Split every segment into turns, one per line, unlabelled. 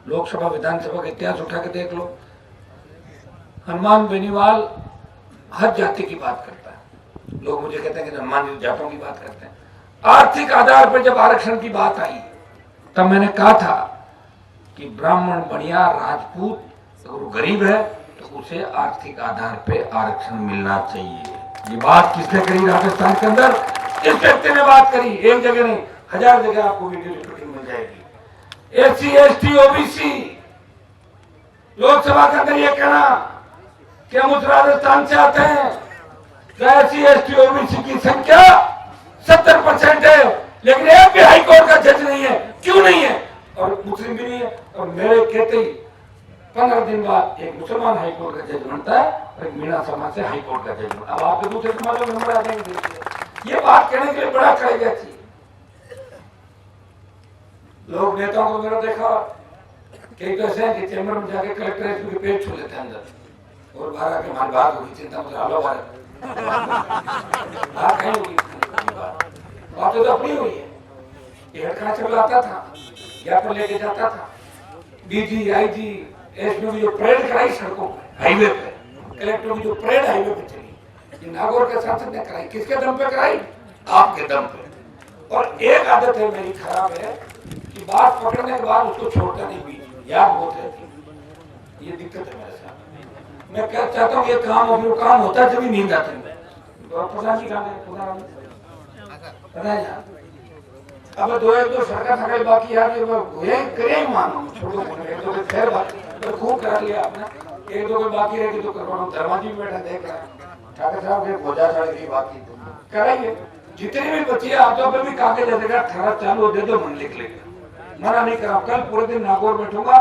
लोकसभा विधानसभा का इतिहास उठा के देख लो। हनुमान बेनीवाल हर जाति की बात करता है। लोग मुझे कहते हैं कि हनुमान जातों की बात करते हैं। आर्थिक आधार पर जब आरक्षण की बात आई तब मैंने कहा था कि ब्राह्मण, बनिया, राजपूत अगर वो गरीब है तो उसे आर्थिक आधार पे आरक्षण मिलना चाहिए। ये बात किसने करी राजस्थान के अंदर? इस व्यक्ति ने बात करी। एक जगह नहीं, 1000 जगह आपको वीडियो रिकॉर्डिंग मिल जाएगी। एससी, एसटी, ओबीसी लोकसभा के अंदर ये कहना कि हम उस राजस्थान से आते हैं तो एससी, एसटी, ओबीसी की संख्या 70% है, लेकिन एक भी हाईकोर्ट का जज नहीं है। क्यों नहीं है? और मुस्लिम भी नहीं है। और मेरे कहते ही 15 दिन बाद एक मुसलमान हाईकोर्ट का जज बनता है और एक मीणा समाज से हाईकोर्ट का जज बनता है। अब आपके दूसरे समाज में नंबर आ जाएंगे। ये बात कहने के लिए बड़ा करेगा चाहिए। लोग नेताओं को मेरा देखा, कई तो ऐसे हैं कि चैम्बर में जाके कलेक्टर के पेट छू लेते हैं अंदर और बाहर आके हमारी बात होगी, चिंता मत करो, बात कहीं होगी, बातें तो अपनी हुई है। ये कहाँ चलाता था, या पर लेके जाता था। डीजी, आईजी, एसपी की जो परेड कराई सड़कों पे, हाईवे पे, कलेक्टर की जो परेड हाईवे पे चली, नागौर के सांसद ने कराई। किसके दम पे कराई? आपके दम पे। और एक आदत है मेरी खराब है कि बात पकड़ने के बाद उसको छोड़ता नहीं, बीच याद बहुत रहती। ये दिक्कत है मेरे साथ। मैं क्या चाहता हूँ, ये काम अपना काम होता है जब नींद आती है। पता है अब 2-1 सड़का थकाई बाकी यार करे मानो छोड़ो, एक दो खैर बाकी तो खूब करा लिया आपने। एक दो कोई बाकी रहेगी तो करवाना। दरवाजे में बैठा देख रहा है ठाकर साहब, ये भोजा साढ़े की बाकी कराइए। जितनी भी बच्ची है आप तो भी कागज दे देगा, ठहरा चालू दे दो, मन लिख लेगा, मना नहीं करा। कल पूरे दिन नागौर बैठूंगा,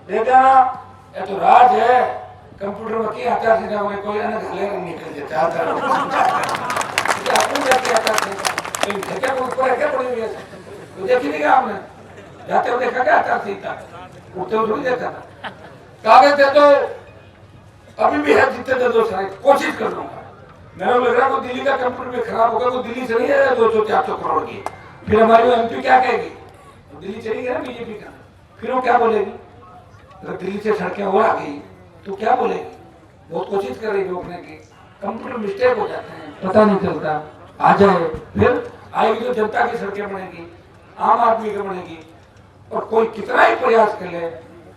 दे देना। ये तो राज है, कंप्यूटर में क्या आता है कोई घाले निकल जाता तो देखी नहीं आपने, जाते हुए देखा क्या आचार संहिता, उठते हुए देखा था। कागज दे दो, अभी भी है, जितने दे दो सारे, कोशिश कर लूंगा। मेरा लग रहा है दिल्ली का कंप्यूटर भी खराब होगा तो दिल्ली से नहीं है 200-400 करोड़ की। फिर हमारी एमपी क्या कहेगी? दिल्ली चली गई ना बीजेपी का, फिर वो क्या बोलेगी? अगर दिल्ली से सड़कें और आ गई तो क्या बोलेगी? बहुत कोशिश कर रही रोकने की, कंप्यूटर मिस्टेक हो जाते हैं, पता नहीं चलता। आ जाए फिर आएगी तो जनता की सड़कें बनेगी, आम आदमी की बनेगी। और कोई कितना ही प्रयास कर ले,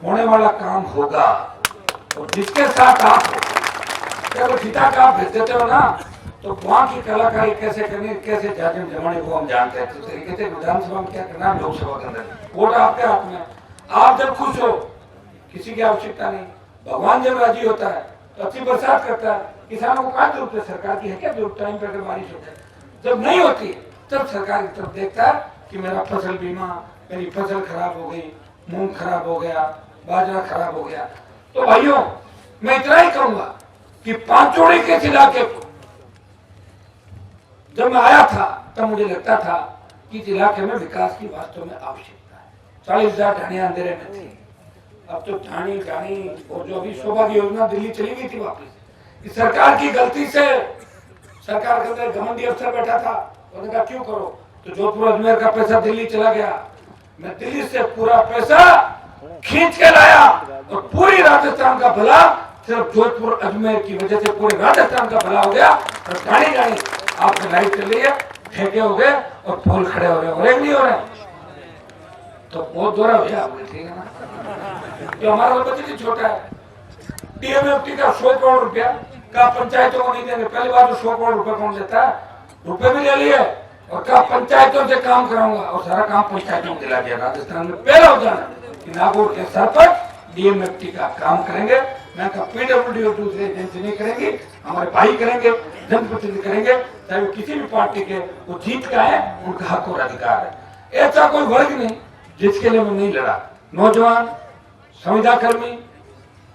होने वाला काम होगा। और जिसके साथ आप सीता का भेज देते हो ना, तो वहां की कलाकारी कैसे करनी, कैसे जमाने को हम जानते हैं। तो तरीके से विधानसभा में क्या करना, लोकसभा के अंदर वोट आपके हाथ में। आप जब खुश हो, किसी की आवश्यकता नहीं। भगवान जब राजी होता है तो अच्छी बरसात करता है। किसानों को कहाँ जरूरत है? सरकार की है क्या जरूरत? टाइम पर अगर बारिश होती है, जब नहीं होती तब सरकार की तरफ देखता है कि मेरा फसल बीमा, मेरी फसल खराब हो गई, मूंग खराब हो गया, बाजरा खराब हो गया। तो भाइयों मैं इतना ही कहूंगा कि पांचोड़ी के इलाके को जब मैं आया था तब मुझे लगता था कि इस इलाके में विकास की वास्तव में आवश्यकता है। 40,000 ढाणियां अंधेरे में थी, अब तो ढाणी और जो अभी शोभा की योजना दिल्ली चली गई थी वापस। इस सरकार की गलती से सरकार के अंदर घमंडी अफसर बैठा था, उन्होंने कहा क्यों करो, तो जोधपुर अजमेर का पैसा दिल्ली चला गया। मैं दिल्ली से पूरा पैसा खींच के लाया और पूरी राजस्थान का भला सिर्फ जोधपुर अजमेर की वजह से पूरे राजस्थान का भला हो गया। और गाड़ी आपकी लाइट चल रही है, ठेके हो गए और पोल खड़े हो रहे और एक नहीं हो रहे। तो बहुत दोहरा हो गया, ठीक है ना? जो हमारा बजट ही छोटा है। डीएमएफटी का 100 करोड़ रुपया का पंचायतों को नहीं देंगे। पहली बार तो 100 करोड़ रुपए कौन देता है? रुपए भी ले लिए और कहा पंचायतों से काम कराऊंगा, और सारा काम पंचायतों को दिला दिया। राजस्थान में पहला हो जाना कि नागौर के सर पर डीएमएफटी का काम करेंगे। मैं कहा पीडब्ल्यूडी और दूसरे एजेंसी नहीं करेंगी, हमारे भाई करेंगे, जनप्रतिनिधि करेंगे, चाहे वो किसी भी पार्टी के, वो जीत का है, उनका हक और अधिकार है। ऐसा कोई वर्ग नहीं जिसके लिए मैं नहीं लड़ा। नौजवान, संविदा कर्मी,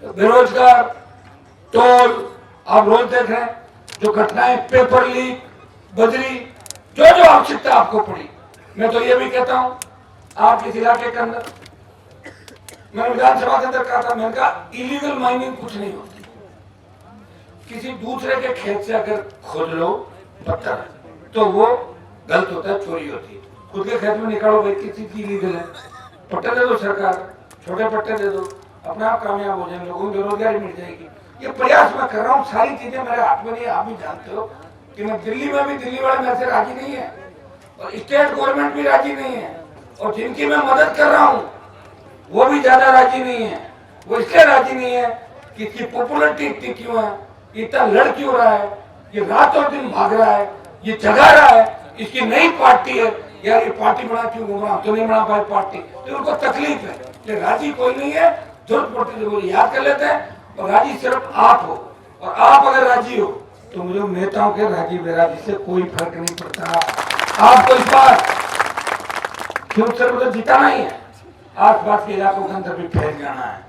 बेरोजगार, टोल, आप रोज देख रहे हैं जो घटनाएं, पेपर लीक, बजरी, जो जो आवश्यकता आपको पड़ी। मैं तो ये भी कहता हूं आप इस इलाके के अंदर, मैंने विधानसभा के अंदर कहा था, मैंने कहा इलीगल माइनिंग कुछ नहीं होती। किसी दूसरे के खेत से अगर खोद लो पत्थर तो वो गलत होता है, चोरी होती है। खुद के खेत में निकालो भाई, किसी की इलीगल है, पट्टा दे दो सरकार, छोटे पट्टे दे दो, अपने आप कामयाब हो जाएंगे, लोगों को बेरोजगारी मिल जाएगी। ये प्रयास मैं कर रहा हूँ, सारी चीजें मेरे हाथ में नहीं है। आप भी जानते हो कि मैं दिल्ली में भी, दिल्ली वाले मेरे से राजी नहीं है और स्टेट गवर्नमेंट भी राजी नहीं है, और जिनकी मैं मदद कर रहा हूँ वो भी ज्यादा राजी नहीं है। वो इसलिए राजी नहीं है कि इसकी पॉपुलरिटी इतनी क्यों है, इतना लड़ क्यों रहा है, ये रात और दिन भाग रहा है, ये जगा रहा है, इसकी नई पार्टी है, यार ये पार्टी बना क्यों घूम रहा, तो नहीं बना पाए पार्टी, तो उनको तकलीफ है। ये राजी कोई नहीं है, जरूरत पड़ती है याद कर लेते हैं। और राजी सिर्फ आप हो, और आप अगर राजी हो तो मुझे नेताओं के राजी बेराजी से कोई फर्क नहीं पड़ता। आपको इस बार क्यों सिर्फ जिताना ही है, आसपास के इलाकों के अंदर भी फैल जाना है।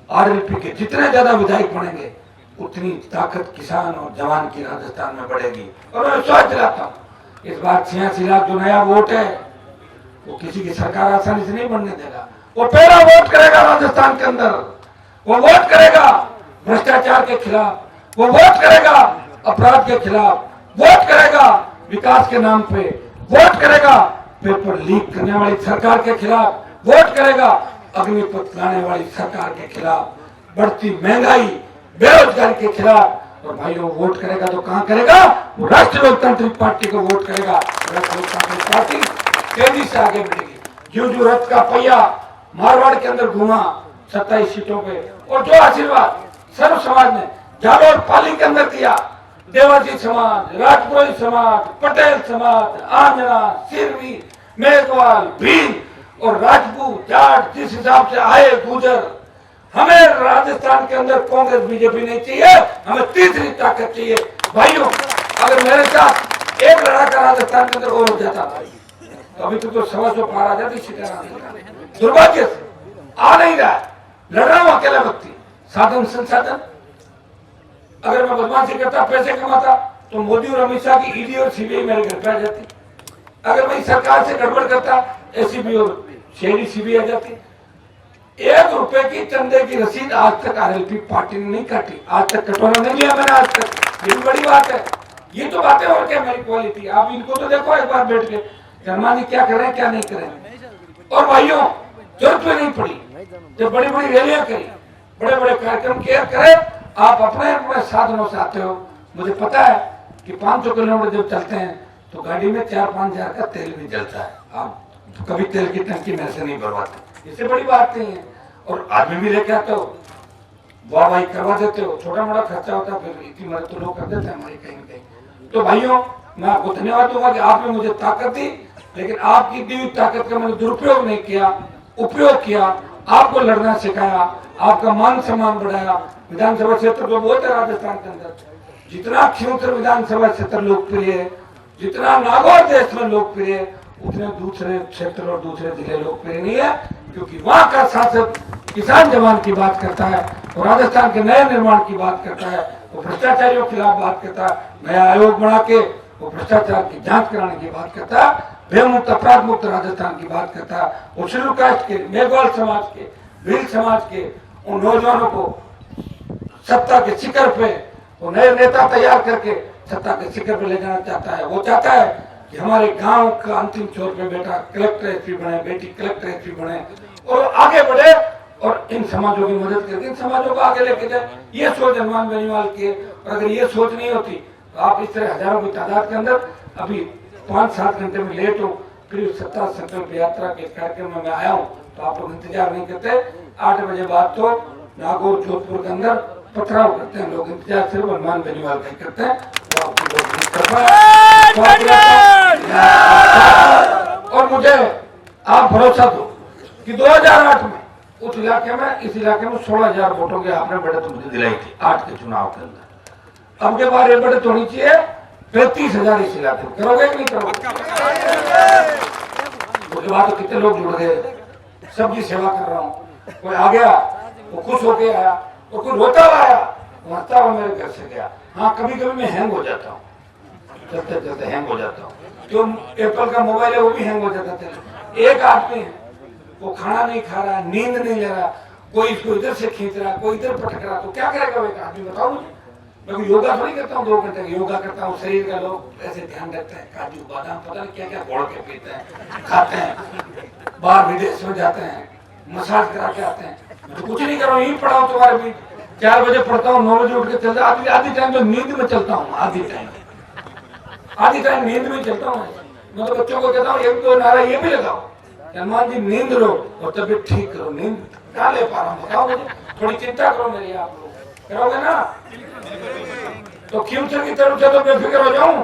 आरएलपी के जितने ज्यादा विधायक बनेंगे उतनी ताकत किसान और जवान की राजस्थान में बढ़ेगी। और मैं विश्वास दिलाता हूँ इस बार 86 लाख जो नया वोट है वो किसी की सरकार आसानी से नहीं बनने देगा। वो पहला वोट करेगा राजस्थान के अंदर, वो वोट करेगा भ्रष्टाचार के खिलाफ, वो वोट करेगा अपराध के खिलाफ, वोट करेगा विकास के नाम पे, वोट करेगा पेपर लीक करने वाली सरकार के खिलाफ, वोट करेगा अग्निपथ लाने वाली सरकार के खिलाफ, बढ़ती महंगाई बेरोजगारी के खिलाफ। और भाइयों वोट करेगा तो कहां करेगा, वो राष्ट्रीय लोकतांत्रिक पार्टी को वोट करेगा। राष्ट्रीय लोकतांत्रिक पार्टी तेजी से आगे बढ़ेगी। जो रथ का पहिया मारवाड़ के अंदर घूमा 27 सीटों पे, और जो आशीर्वाद सर्व समाज ने जालोर पाली के अंदर दिया, देवाजी समाज, राजपुरोही समाज, पटेल समाज, आंजना, सिरवी, मेघवाल, भील और राजपूत जाट जिस हिसाब से आए गुजर, हमें राजस्थान के अंदर कांग्रेस बीजेपी नहीं चाहिए, हमें तीसरी ताकत चाहिए। भाइयों अगर मेरे साथ एक लड़ाका राजस्थान के अंदर और हो जाता तो अभी तो 125 पार आ जाती सीटें। दुर्भाग्य से आ नहीं रहा है, लड़ रहा हूं अकेला व्यक्ति। साधन संसाधन अगर मैं बदमाशी करता, पैसे कमाता, तो मोदी और अमित शाह की ईडी और सीबीआई मेरे घर पे आ जाती। अगर मैं सरकार से गड़बड़ करता, एसीबी और शहरी सीबीआई आ जाती। 1 रुपए की चंदे की रसीद आज तक आरएलपी पार्टी ने नहीं काटी, आज तक कटोरा नहीं लिया मैंने आज तक। ये भी बड़ी बात है। ये तो बातें और क्या मेरी क्वालिटी, आप इनको तो देखो एक बार बैठ के शर्मा जी क्या करें क्या नहीं करें। और भाइयों जरूरत भी नहीं पड़ी, जब बड़ी बड़ी रैलियां करी, बड़े बड़े कार्यक्रम किया करे, आप अपने साधनों से आते हो। मुझे पता है कि 500 किलोमीटर जब चलते हैं तो गाड़ी में 4-5 हजार का तेल भी जलता है। आप तो कभी तेल की टंकी मेरे से नहीं भरवाते, इससे बड़ी बात नहीं है। और आदमी भी लेके आते हो, वाह भाई करवा देते हो, छोटा मोटा खर्चा होता है, फिर इतनी मदद तो लोग कर देते हैं हमारी कहीं न कहीं। तो भाइयों मैं आपको धन्यवाद दूंगा कि आपने मुझे ताकत दी, लेकिन आपकी दी हुई ताकत का मैंने दुरुपयोग नहीं किया, उपयोग किया। आपको लड़ना सिखाया, आपका मान सम्मान बढ़ाया। विधानसभा क्षेत्र तो बहुत है राजस्थान के अंदर, जितना क्षीणोत्तर विधानसभा क्षेत्र लोकप्रिय है, जितना नागौर देश में लोकप्रिय है, उतने दूसरे क्षेत्र और दूसरे जिले लोकप्रिय नहीं है। क्योंकि वहां का सांसद किसान जवान की बात करता है, और राजस्थान के नए निर्माण की बात करता है, वो भ्रष्टाचारियों के खिलाफ बात करता है, नया आयोग बना के वो भ्रष्टाचार की जांच कराने की बात करता है, बेमुक्त अपराध मुक्त राजस्थान की बात करता है। वो शेड्यूल कास्ट के, मेघवाल समाज के, भील समाज के उन नौजवानों को सत्ता के शिखर पे वो नए नेता तैयार करके सत्ता के शिखर पे ले जाना चाहता है। वो चाहता है कि हमारे गांव का अंतिम छोर पे बेटा कलेक्टर एसपी बने, बेटी कलेक्टर एसपी बने और आगे बढ़े, और इन समाजों की मदद करके इन समाजों को आगे लेके जाए। ये सोच हनुमान बेनीवाल की है। और अगर ये सोच नहीं होती तो आप इस तरह हजारों की तादाद के अंदर अभी 5-7 घंटे में लेट हो, फिर सत्ता संकल्प यात्रा के कार्यक्रम में मैं आया हूँ, तो आप लोग इंतजार नहीं करते। 8 बजे बाद तो नागौर जोधपुर के अंदर पथराव करते हैं लोग, इंतजार सिर्फ हनुमान बेनीवाल का करते हैं। तो आपको और मुझे आप भरोसा दो कि 2008 में उस इलाके में, इस इलाके में 16,000 वोटों की आपने बढ़त मुझे दिलाई थी 8 के चुनाव के अंदर। अब के बाद ये बढ़त होनी चाहिए 35,000 इस इलाके में। करोगे कि नहीं करोगे? उसके बाद तो कितने लोग जुड़ गए, सबकी सेवा कर रहा हूँ। कोई आ गया वो खुश होके आया, और कोई रोता हुआ आया, मरता हुआ मेरे घर से गया। हाँ कभी कभी मैं हैंग हो जाता हूँ, चलते चलते हैंग हो जाता हूँ। जो एप्पल का मोबाइल है वो भी हैंग हो जाता था। एक आदमी है वो खाना नहीं खा रहा, नींद नहीं ले रहा, कोई इसको इधर से खींच रहा, कोई इधर पटक रहा, तो क्या करेगा वो एक आदमी? बताओ मुझे। मैं योगा थोड़ी करता हूँ 2 घंटे योगा करता हूँ। शरीर का लोग ऐसे ध्यान रखते हैं, काजू बादाम पता नहीं क्या क्या घोड़ के पीते हैं, खाते हैं, बाहर विदेश में जाते हैं, मसाज करा के आते हैं। मैं तो कुछ नहीं कर रहा हूँ, यही पढ़ा हूँ तुम्हारे बीच। 4 बजे पढ़ता हूँ, 9 बजे उठ के चलता, आधी टाइम तो नींद में चलता हूँ, आधी टाइम नींद में चलता हूँ। मैं तो बच्चों को कहता हूँ 1-2 नारा ये भी लगाओ, हनुमान जी नींद लो और तबीयत ठीक करो। नींद क्या ले पा रहा हूँ बताओ मुझे, थोड़ी चिंता करो मेरी, आप लोग करोगे ना? तो फ्यूचर की तरफ से तो बेफिक्र हो जाऊं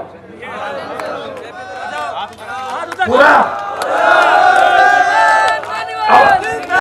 पूरा।